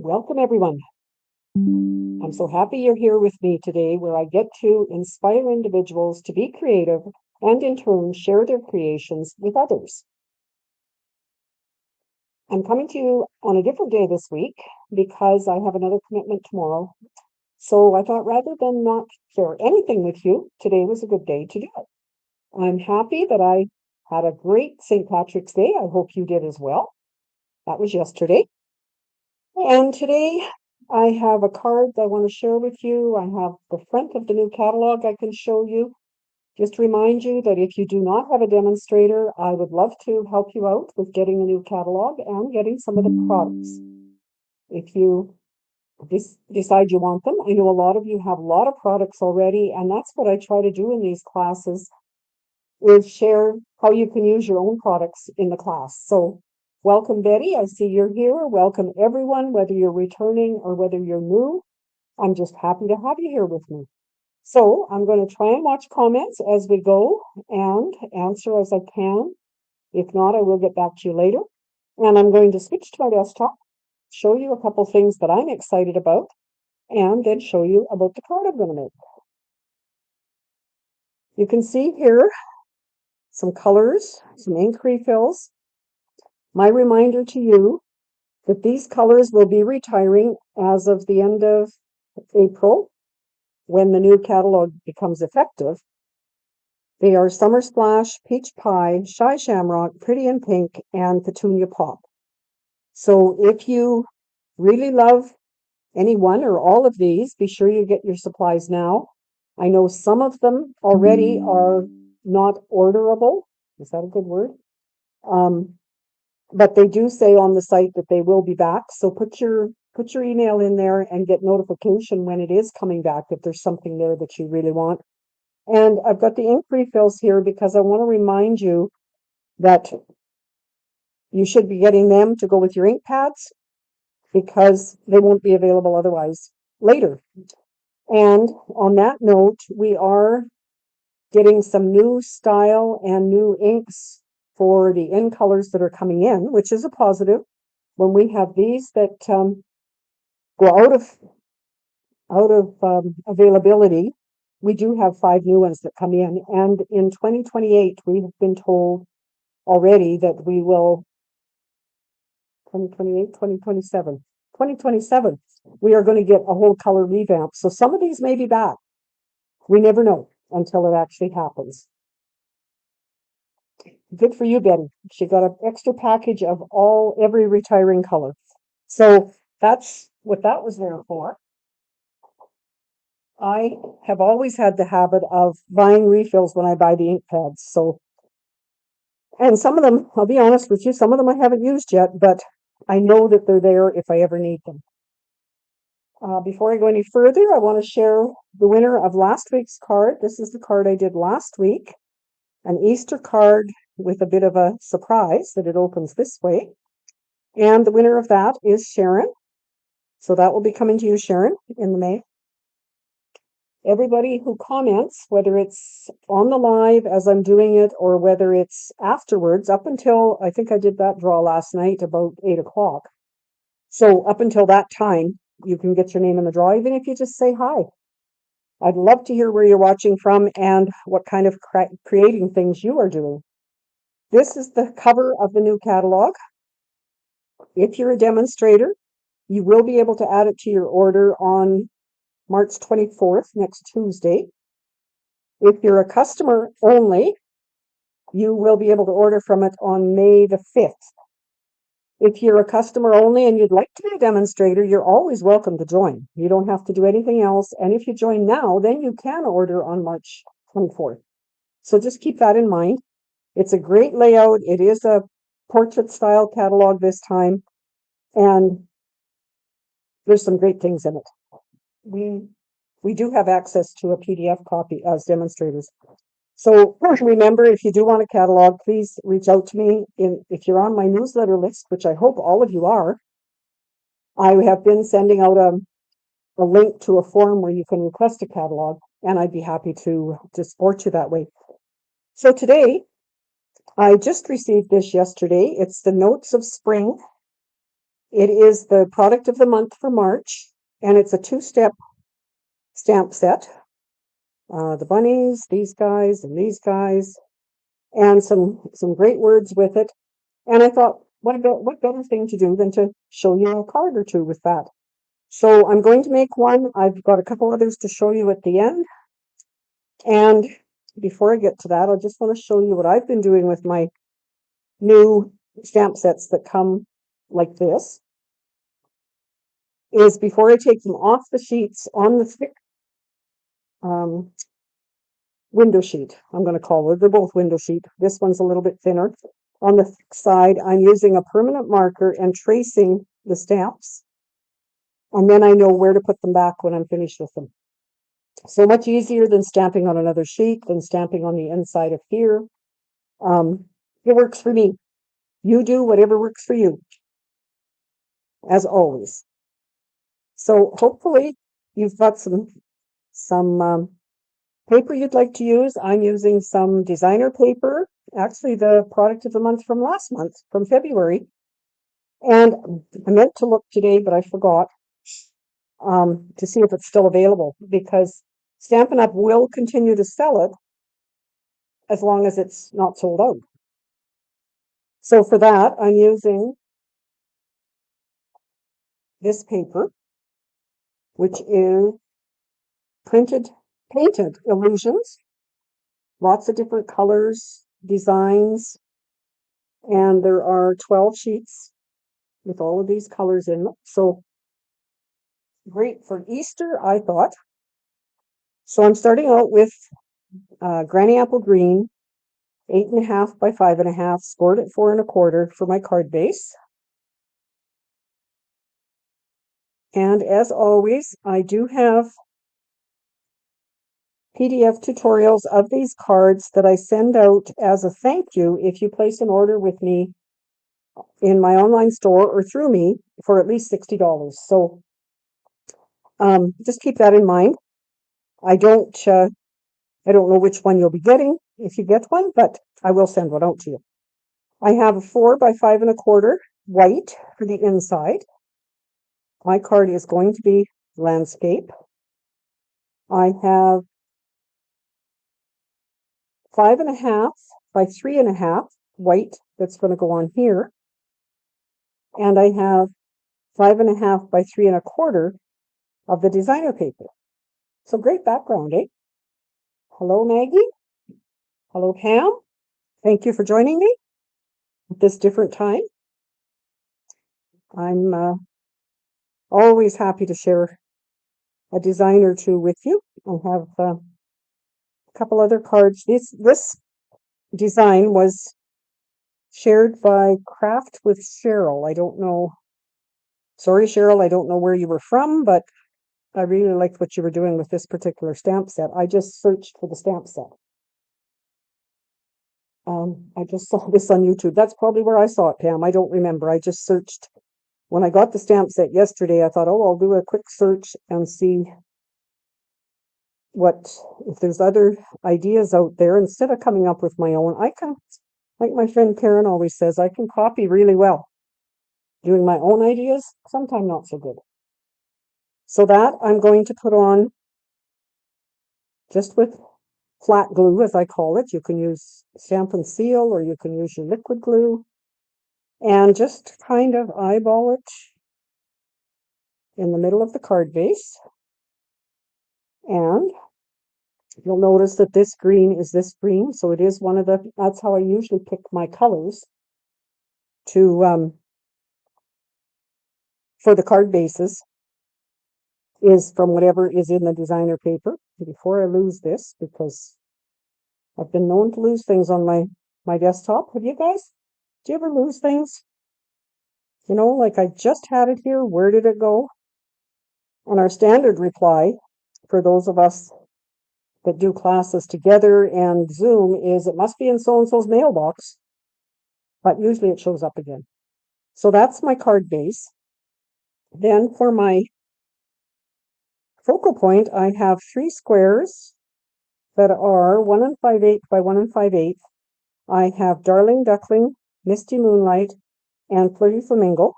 Welcome, everyone. I'm so happy you're here with me today, where I get to inspire individuals to be creative and, in turn, share their creations with others. I'm coming to you on a different day this week because I have another commitment tomorrow. So I thought rather than not share anything with you, today was a good day to do it. I'm happy that I had a great St. Patrick's Day. I hope you did as well. That was yesterday. And today I have a card that I want to share with you. I have the front of the new catalog I can show you. Just remind you that if you do not have a demonstrator, I would love to help you out with getting a new catalog and getting some of the products. If you decide you want them, I know a lot of you have a lot of products already, and that's what I try to do in these classes is share how you can use your own products in the class. So welcome, Betty. I see you're here. Welcome, everyone, whether you're returning or whether you're new. I'm just happy to have you here with me. So I'm going to try and watch comments as we go and answer as I can. If not, I will get back to you later. And I'm going to switch to my desktop, show you a couple things that I'm excited about, and then show you about the card I'm going to make. You can see here some colors, some ink refills. My reminder to you that these colors will be retiring as of the end of April when the new catalog becomes effective. They are Summer Splash, Peach Pie, Shy Shamrock, Pretty in Pink, and Petunia Pop. So if you really love any one or all of these, be sure you get your supplies now. I know some of them already are not orderable. Is that a good word? But they do say on the site that they will be back. So put your email in there and get notification when it is coming back if there's something there that you really want. And I've got the ink refills here because I want to remind you that you should be getting them to go with your ink pads because they won't be available otherwise later. And on that note, we are getting some new style and new inks for the in colors that are coming in, which is a positive. When we have these that go out of availability, we do have 5 new ones that come in. And in 2028, we have been told already that we will 2028, 2027, 2027, we are going to get a whole color revamp. So some of these may be back. We never know until it actually happens. Good for you, Betty. She got an extra package of every retiring color. So that's what that was there for. I have always had the habit of buying refills when I buy the ink pads. So, and some of them, I'll be honest with you, some of them I haven't used yet, but I know that they're there if I ever need them. Before I go any further, I want to share the winner of last week's card. This is the card I did last week, an Easter card with a bit of a surprise that it opens this way. And the winner of that is Sharon. So that will be coming to you, Sharon, in the mail. Everybody who comments, whether it's on the live as I'm doing it or whether it's afterwards, up until I think I did that draw last night about 8 o'clock. So up until that time, you can get your name in the draw, even if you just say hi. I'd love to hear where you're watching from and what kind of creating things you are doing. This is the cover of the new catalog. If you're a demonstrator, you will be able to add it to your order on March 24th, next Tuesday. If you're a customer only, you will be able to order from it on May the 5th. If you're a customer only and you'd like to be a demonstrator, you're always welcome to join. You don't have to do anything else. And if you join now, then you can order on March 24th. So just keep that in mind. It's a great layout. It is a portrait style catalog this time. And there's some great things in it. We do have access to a PDF copy as demonstrators. So remember, if you do want a catalog, please reach out to me. If you're on my newsletter list, which I hope all of you are, I have been sending out a link to a form where you can request a catalog, and I'd be happy to support you that way. So today, I just received this yesterday. It's the Notes of Spring It is the product of the month for March, and it's a two-step stamp set. The bunnies, these guys, and these guys, and some great words with it. And I thought, what better thing to do than to show you a card or two with that? So I'm going to make one. I've got a couple others to show you at the end. And before I get to that, I just want to show you what I've been doing with my new stamp sets that come like this. Is before I take them off the sheets on the thick window sheet, I'm going to call it. They're both window sheet. This one's a little bit thinner. On the thick side, I'm using a permanent marker and tracing the stamps. And then I know where to put them back when I'm finished with them. So much easier than stamping on another sheet, than stamping on the inside of here. It works for me. You do whatever works for you, as always. So hopefully you've got some paper you'd like to use. I'm using some designer paper, actually the product of the month from last month, from February. And I meant to look today, but I forgot to see if it's still available, because Stampin' Up! Will continue to sell it as long as it's not sold out. So for that, I'm using this paper, which is painted illusions, lots of different colors, designs, and there are 12 sheets with all of these colors in them. So great for Easter, I thought. So I'm starting out with Granny Apple Green, 8.5 by 5.5, scored at 4.25 for my card base. And as always, I do have PDF tutorials of these cards that I send out as a thank you if you place an order with me in my online store or through me for at least $60. So just keep that in mind. I don't know which one you'll be getting if you get one, but I will send one out to you. I have a 4 by 5.25 white for the inside. My card is going to be landscape. I have 5.5 by 3.5 white that's going to go on here. And I have 5.5 by 3.25 of the designer paper. So great background, eh? Hello, Maggie. Hello, Pam. Thank you for joining me at this different time. I'm always happy to share a design or two with you. I have a couple other cards. This design was shared by Craft with Cheryl. I don't know. Sorry, Cheryl, I don't know where you were from, but I really liked what you were doing with this particular stamp set. I just searched for the stamp set. I just saw this on YouTube. That's probably where I saw it, Pam. I don't remember. I just searched. When I got the stamp set yesterday, I thought, oh, I'll do a quick search and see if there's other ideas out there instead of coming up with my own. I can, like my friend Karen always says, I can copy really well. Doing my own ideas, sometimes not so good. So that I'm going to put on just with flat glue, as I call it. You can use Stampin' Seal or you can use your liquid glue and just kind of eyeball it in the middle of the card base. And you'll notice that this green is this green, so it is one of that's how I usually pick my colors to for the card bases, is from whatever is in the designer paper. Before I lose this, because I've been known to lose things on my desktop. Have you guys? Do you ever lose things? You know, like I just had it here. Where did it go? And our standard reply for those of us that do classes together and Zoom is it must be in so-and-so's mailbox, but usually it shows up again. So that's my card base. Then for my focal point, I have 3 squares that are 1 5/8 by 1 5/8. I have Darling Duckling, Misty Moonlight, and Flirty Flamingo.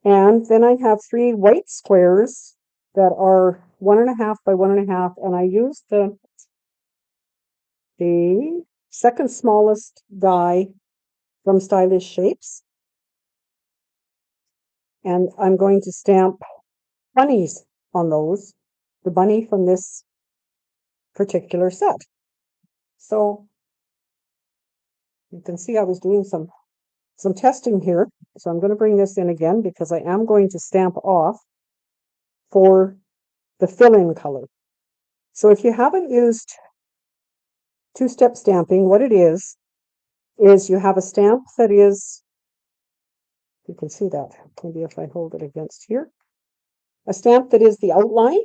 And then I have 3 white squares that are 1.5 by 1.5, and I use the second smallest die from Stylish Shapes, and I'm going to stamp bunnies on those, the bunny from this particular set. So you can see I was doing some testing here. So I'm going to bring this in again because I am going to stamp off for the fill-in color. So if you haven't used two-step stamping, what it is you have a stamp that is, you can see that, maybe if I hold it against here, a stamp that is the outline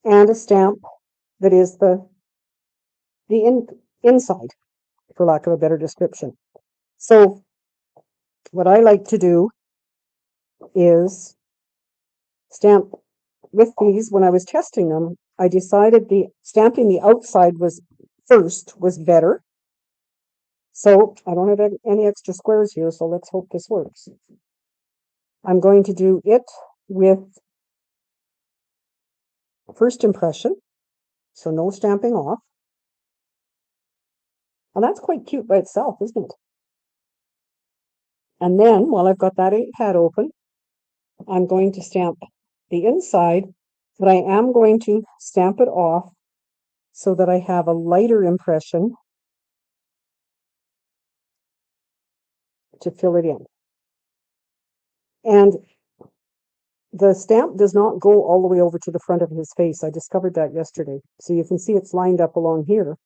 and a stamp that is the inside, for lack of a better description. So what I like to do is stamp with these. When I was testing them, I decided the stamping the outside was better. So I don't have any extra squares here, so let's hope this works. I'm going to do it with first impression, so no stamping off. And that's quite cute by itself, isn't it? And then, while I've got that ink pad open, I'm going to stamp the inside, but I am going to stamp it off so that I have a lighter impression to fill it in. And the stamp does not go all the way over to the front of his face. I discovered that yesterday. So you can see it's lined up along here.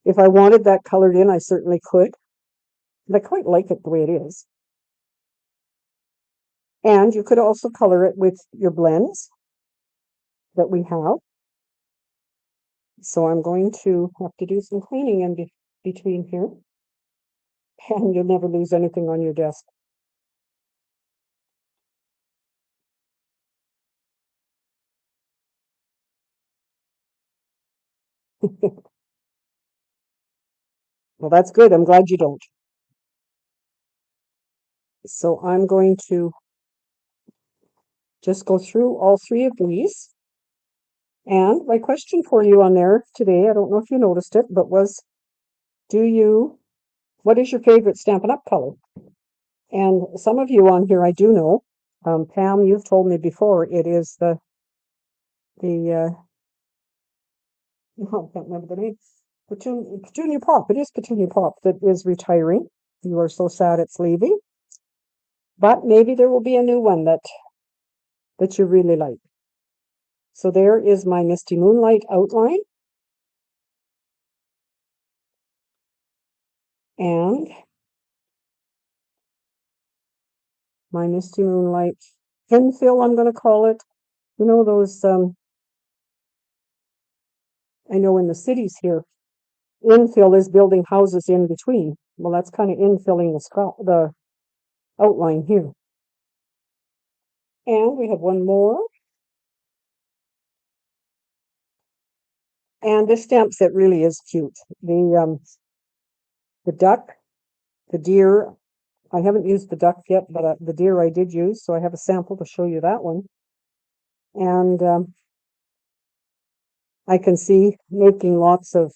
If I wanted that colored in, I certainly could. But I quite like it the way it is. And you could also color it with your blends that we have. So I'm going to have to do some cleaning in between here. And you'll never lose anything on your desk. Well, that's good. I'm glad you don't. So I'm going to just go through all 3 of these. And my question for you on there today, I don't know if you noticed it, but was, what is your favorite Stampin' Up color? And some of you on here I do know. Pam, you've told me before, it is the oh, I can't remember the name. Petunia Pop. It is Petunia Pop that is retiring. You are so sad it's leaving. But maybe there will be a new one that you really like. So there is my Misty Moonlight outline. And my Misty Moonlight infill, I'm going to call it. You know those, I know in the cities here, infill is building houses in between. Well, that's kind of infilling the outline here. And we have one more. And this stamp set really is cute. The duck, the deer. I haven't used the duck yet, but the deer I did use, so I have a sample to show you that one. And I can see making lots of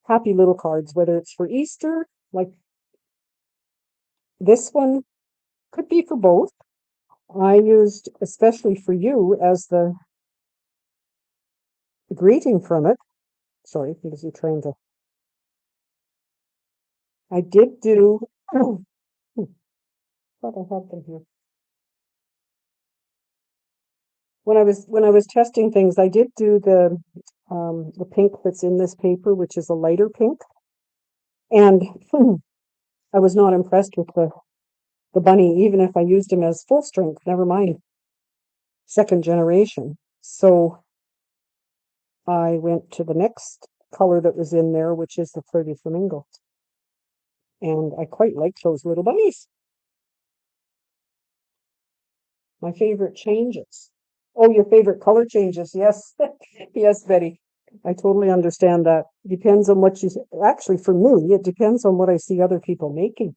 happy little cards, whether it's for Easter, like this one could be for both. I used especially for you as the greeting from it. Sorry, because you're trying to. I did do. Thought I had them here. When I was testing things, I did do the pink that's in this paper, which is a lighter pink, and I was not impressed with the bunny, even if I used him as full strength. Never mind second generation. So I went to the next color that was in there, which is the Flirty Flamingo, and I quite like those little bunnies. My favorite changes. Oh, your favorite color changes. Yes. Yes, Betty. I totally understand that. Depends on what actually for me, it depends on what I see other people making.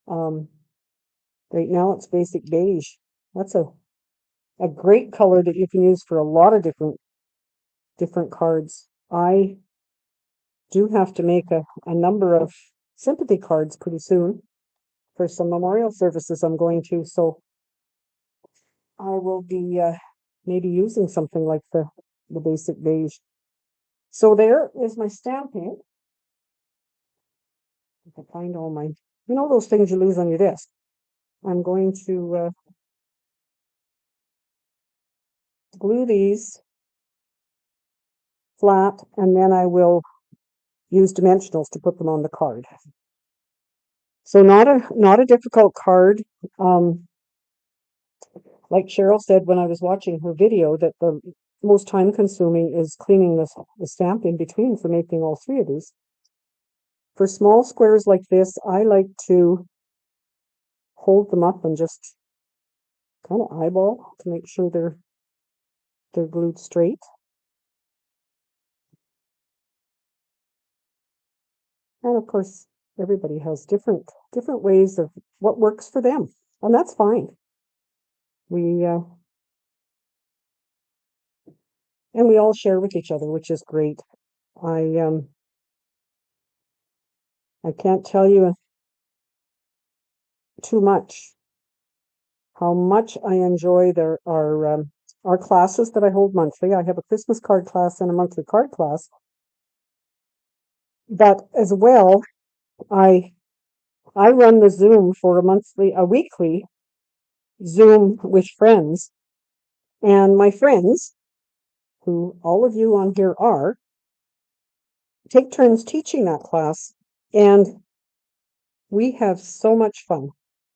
Um, Right now it's basic beige. That's a great color that you can use for a lot of different cards. I do have to make a number of sympathy cards pretty soon for some memorial services I'm going to, so I will be maybe using something like the basic beige. So there is my stamping. If I find all my, those things you lose on your desk. I'm going to glue these flat, and then I will use dimensionals to put them on the card. So not a difficult card. Um, like Cheryl said when I was watching her video, that the most time consuming is cleaning the stamp in between for making all three of these. For small squares like this, I like to hold them up and just kind of eyeball to make sure they're glued straight. And of course, everybody has different ways of what works for them, and that's fine. We and we all share with each other, which is great. I um I can't tell you too much how much I enjoy our classes that I hold monthly. I have a Christmas card class and a monthly card class, but as well, I I run the Zoom for a weekly Zoom with friends, and my friends, who all of you on here are, take turns teaching that class, and we have so much fun.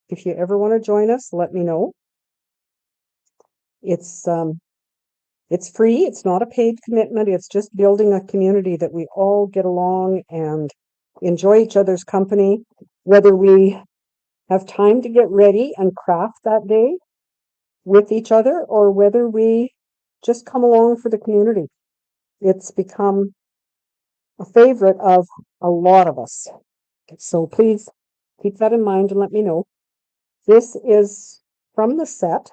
If you ever want to join us, let me know. It's it's free. It's not a paid commitment. It's just building a community that we all get along and enjoy each other's company, whether we have time to get ready and craft that day with each other or whether we just come along for the community. It's become a favorite of a lot of us. So please keep that in mind and let me know. This is from the set,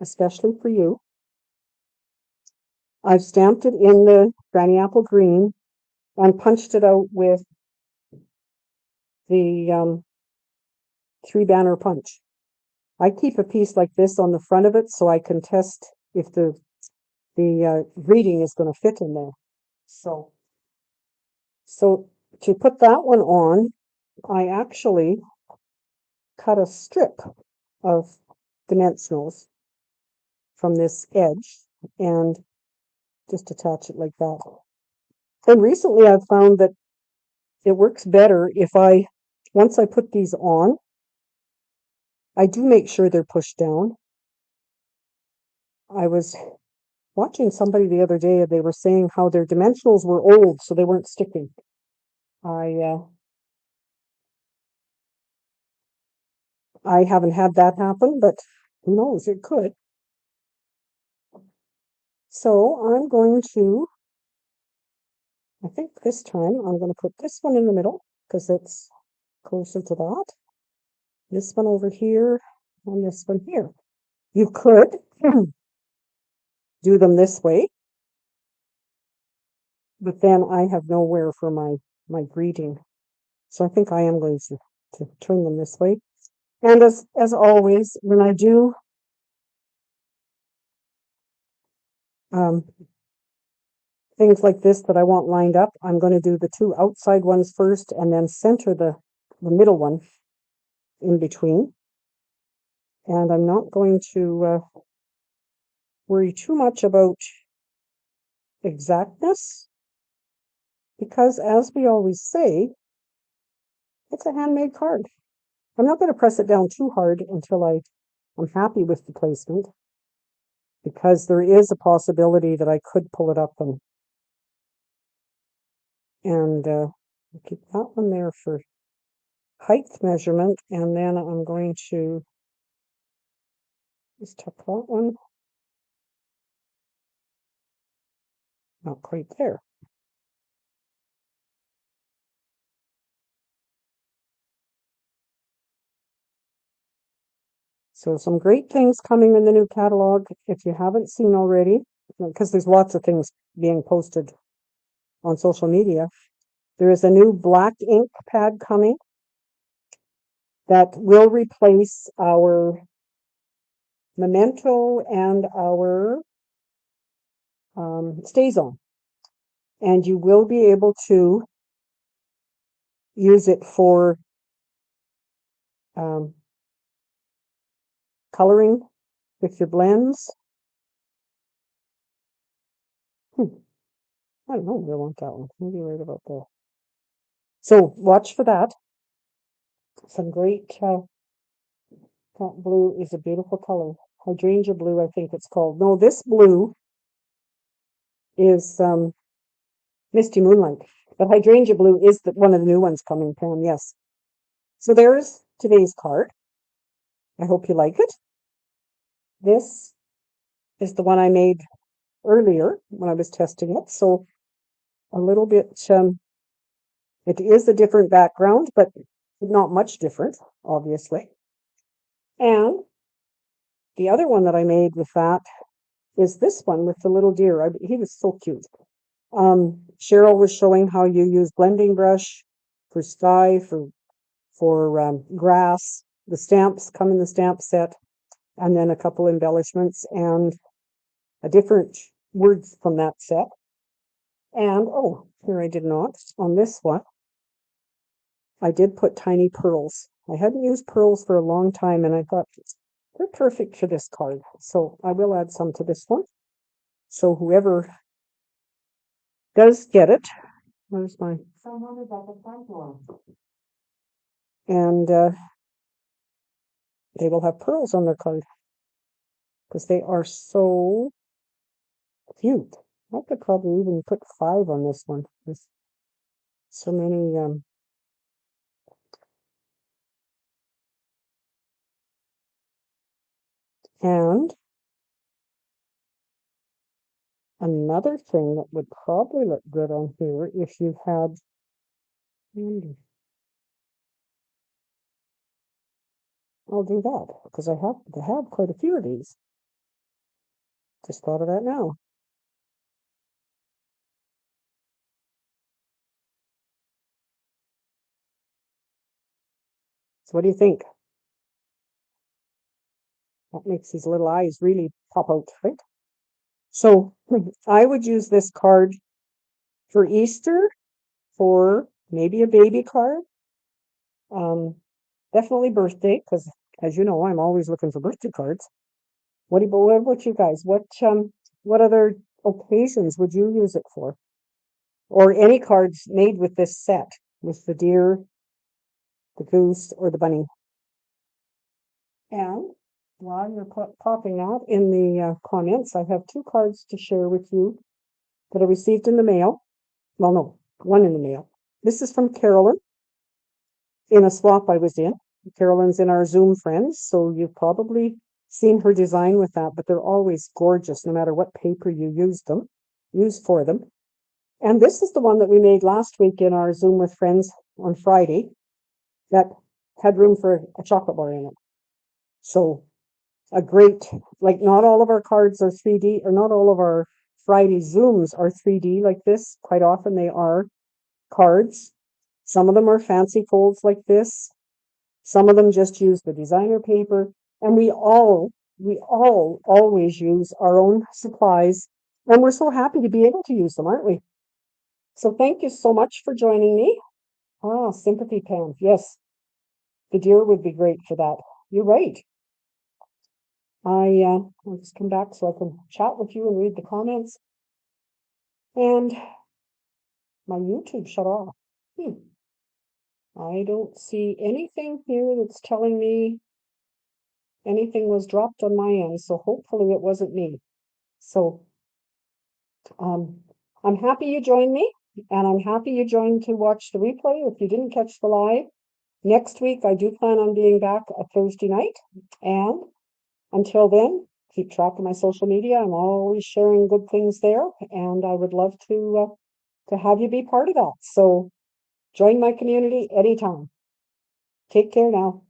especially for you. I've stamped it in the Granny Apple Green and punched it out with the 3-banner punch. I keep a piece like this on the front of it so I can test if the reading is going to fit in there. So to put that one on, I actually cut a strip of dimensionals from this edge and just attach it like that. And recently I've found that it works better if once I put these on, I do make sure they're pushed down. I was watching somebody the other day, and they were saying how their dimensionals were old, so they weren't sticking. I I haven't had that happen, but who knows, it could. So I think this time I'm going to put this one in the middle because it's closer to that. This one over here and this one here. You could do them this way, but then I have nowhere for my greeting. So I think I am going to turn them this way. And as always, when I do um, things like this that I want lined up, I'm going to do the two outside ones first and then center the middle one in between. And I'm not going to worry too much about exactness because, as we always say, it's a handmade card. I'm not going to press it down too hard until I'm happy with the placement because there is a possibility that I could pull it up and keep that one there for height measurement, and then I'm going to just tuck that one, not quite there. So some great things coming in the new catalog if you haven't seen already, because there's lots of things being posted on social media. There is a new black ink pad coming that will replace our Memento and our Stay Zone. And you will be able to use it for um, coloring with your blends. I don't know, I want that one. Maybe right about there. So watch for that. Some great that blue is a beautiful color. Hydrangea blue, I think it's called. No, this blue is Misty Moonlight. But hydrangea blue is one of the new ones coming, Pam. Yes. So there's today's card. I hope you like it. This is the one I made earlier when I was testing it. So a little bit, it is a different background, but not much different, obviously. And the other one that I made with that is this one with the little deer. He was so cute. Cheryl was showing how you use blending brush for sky, for grass. The stamps come in the stamp set, and then a couple embellishments and a different words from that set. And oh, here I did not on this one. I did put tiny pearls. I hadn't used pearls for a long time, and I thought they're perfect for this card. So I will add some to this one. So whoever does get it, where's my? And they will have pearls on their card because they are so cute. I could probably even put 5 on this one. There's so many. And another thing that would probably look good on here if you had candy. I'll do that because I have quite a few of these. Just thought of that now. So what do you think? That makes these little eyes really pop out, right? So I would use this card for Easter, for maybe a baby card. Definitely birthday, because as you know, I'm always looking for birthday cards. What about you guys? What other occasions would you use it for? Or any cards made with this set, with the deer, the goose, or the bunny? And while you're popping that in the comments, I have 2 cards to share with you that I received in the mail. Well, no, one in the mail. This is from Carolyn in a swap I was in. Carolyn's in our Zoom friends, so you've probably seen her design with that, but they're always gorgeous no matter what paper you use for them. And this is the one that we made last week in our Zoom with friends on Friday that had room for a chocolate bar in it. So a great, like not all of our cards are 3D, or not all of our Friday Zooms are 3D like this. Quite often they are cards. Some of them are fancy folds like this. Some of them just use the designer paper. And we all always use our own supplies. And we're so happy to be able to use them, aren't we? So thank you so much for joining me. Ah, sympathy, Pam. Yes, the deer would be great for that. You're right. I'll just come back so I can chat with you and read the comments. And my YouTube shut off. I don't see anything here that's telling me anything was dropped on my end, so hopefully it wasn't me. So I'm happy you joined me, and I'm happy you joined to watch the replay if you didn't catch the live. Next week, I do plan on being back a Thursday night, and until then, keep track of my social media. I'm always sharing good things there, and I would love to have you be part of that. So join my community anytime. Take care now.